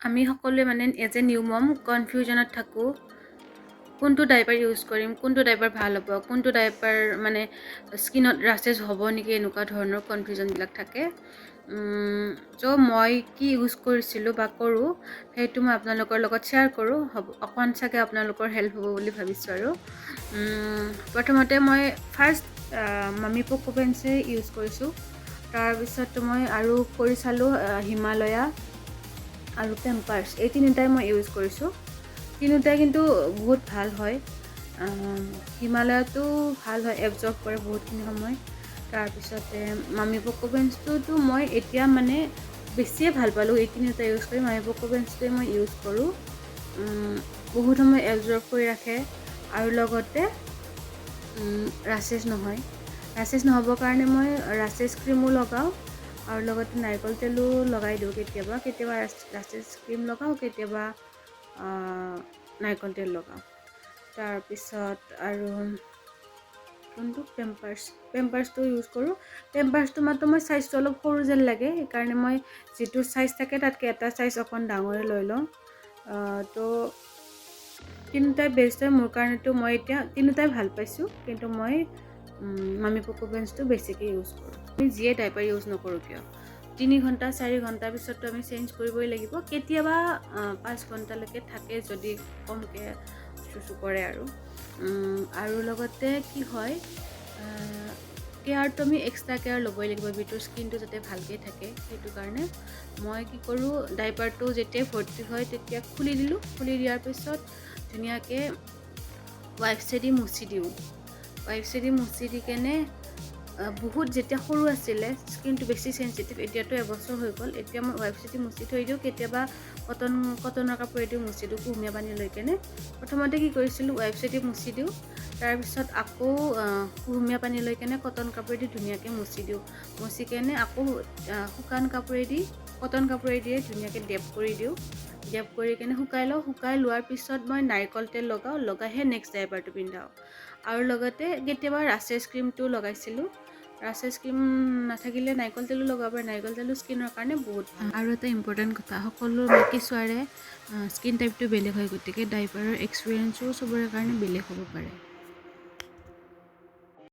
আমি সকলোৱে মানে এজ এ নিউ মম কনফিউজনত থাকোঁ কোনটো ডাইপাৰ ইউজ কৰিম, কোনটো ডাইপাৰ ভাল হ'ব, কোনটো ডাইপাৰ মানে স্কিনত ৰাছেছ হ'ব নেকি, এনেকুৱা ধৰণৰ কনফিউজনবিলাক থাকে। চ' মই কি ইউজ কৰিছিলোঁ বা কৰোঁ সেইটো মই আপোনালোকৰ লগত শ্বেয়াৰ কৰোঁ, হ'ব অকণ চাগে আপোনালোকৰ হেল্প হ'ব বুলি ভাবিছোঁ। আৰু প্ৰথমতে মই ফাৰ্ষ্ট মামী পকো পেঞ্চিল ইউজ কৰিছোঁ। তাৰপিছত মই আৰু কৰি চালোঁ হিমালয়া আৰু পেম্পাৰ্ছ, এই তিনিটাই মই ইউজ কৰিছোঁ। তিনিটাই কিন্তু বহুত ভাল হয়। হিমালয়াটো ভাল হয়, এবজৰ্ব কৰে বহুতখিনি সময়। তাৰপিছতে মামী পকো পেঞ্চটোতো মই এতিয়া মানে বেছিয়ে ভাল পালোঁ এই তিনিটা ইউজ কৰি। মামী পকো পেঞ্চটোৱে মই ইউজ কৰোঁ, বহুত সময় এবজৰ্ব কৰি ৰাখে আৰু লগতে ৰাছেছ নহয়। ৰাছেছ নহ'বৰ কাৰণে মই ৰাছেছ ক্ৰীমো লগাওঁ আৰু লগতে নাৰিকল তেলো লগাই দিওঁ। কেতিয়াবা কেতিয়াবা ৰাছেছ ক্ৰীম লগাওঁ, কেতিয়াবা নাৰিকল তেল লগাওঁ। তাৰপিছত আৰু কোনটো পেম্পাৰ্ছটো ইউজ কৰোঁ। পেম্পাৰ্ছটো মাত্ৰ মই চাইজটো অলপ সৰু যেন লাগে, সেইকাৰণে মই যিটো চাইজ থাকে তাতকৈ এটা চাইজ অকণ ডাঙৰে লৈ লওঁ। তো তিনিটাই বেষ্ট হয় মোৰ কাৰণেতো। মই এতিয়া তিনিটাই ভাল পাইছোঁ, কিন্তু মই মামী পকো পেঞ্চটো বেছিকৈ ইউজ কৰোঁ। আমি যিয়ে ডাইপাৰ ইউজ নকৰোঁ কিয় 3 ঘণ্টা 4 ঘণ্টাৰ পিছততো আমি চেঞ্জ কৰিবই লাগিব। কেতিয়াবা 5 ঘণ্টালৈকে থাকে যদি কমকৈ চুচু কৰে। আৰু লগতে কি হয়, কেয়াৰটো আমি এক্সট্ৰা কেয়াৰ ল'বই লাগিব ভিতৰ স্কিনটো যাতে ভালকৈ থাকে। সেইটো কাৰণে মই কি কৰোঁ, ডাইপাৰটো যেতিয়া ভৰ্তি হয় তেতিয়া খুলি দিলোঁ। খুলি দিয়াৰ পিছত ধুনীয়াকৈ ৱাইপছেদি মুচি দিওঁ। ৱাইপছেদি মুচি দি কেনে বহুত যেতিয়া সৰু আছিলে স্কিনটো বেছি চেঞ্চিটিভ, এতিয়াতো এবছৰ হৈ গ'ল, এতিয়া মই ৱাইপছেদি মুচি থৈ দিওঁ। কেতিয়াবা কটনৰ কাপোৰেদি মুচি দিওঁ, কুহুমীয়া পানী লৈ কেনে। প্ৰথমতে কি কৰিছিলোঁ, ৱাইপছেদি মুচি দিওঁ, তাৰপিছত আকৌ কুহুমীয়া পানী লৈ কেনে কটন কাপোৰেদি ধুনীয়াকৈ মুচি দিওঁ। মুচি কেনে আকৌ শুকান কাপোৰেদি কটন কাপোৰেদিয়ে ধুনীয়াকৈ ডেপ কৰি দিওঁ। ডেপ কৰি কেনে শুকাই লওঁ। শুকাই লোৱাৰ পিছত মই নাৰিকল তেল লগাওঁ, লগাইহে নেক্সট ডাইপাৰটো পিন্ধাওঁ। আৰু লগতে কেতিয়াবা ৰাছেছ ক্ৰীমটো লগাইছিলোঁ। ৰাছেছ ক্ৰীম নাথাকিলে নাৰিকল তেলো লগাব পাৰে, নাৰিকল তেলো স্কিনৰ কাৰণে বহুত ভাল। আৰু এটা ইম্পৰ্টেণ্ট কথা, সকলো কেঁচুৱাৰে স্কিন টাইপটো বেলেগ হয়, গতিকে ডাইপাৰৰ এক্সপিৰিয়েঞ্চো চবৰে কাৰণে বেলেগ হ'ব পাৰে।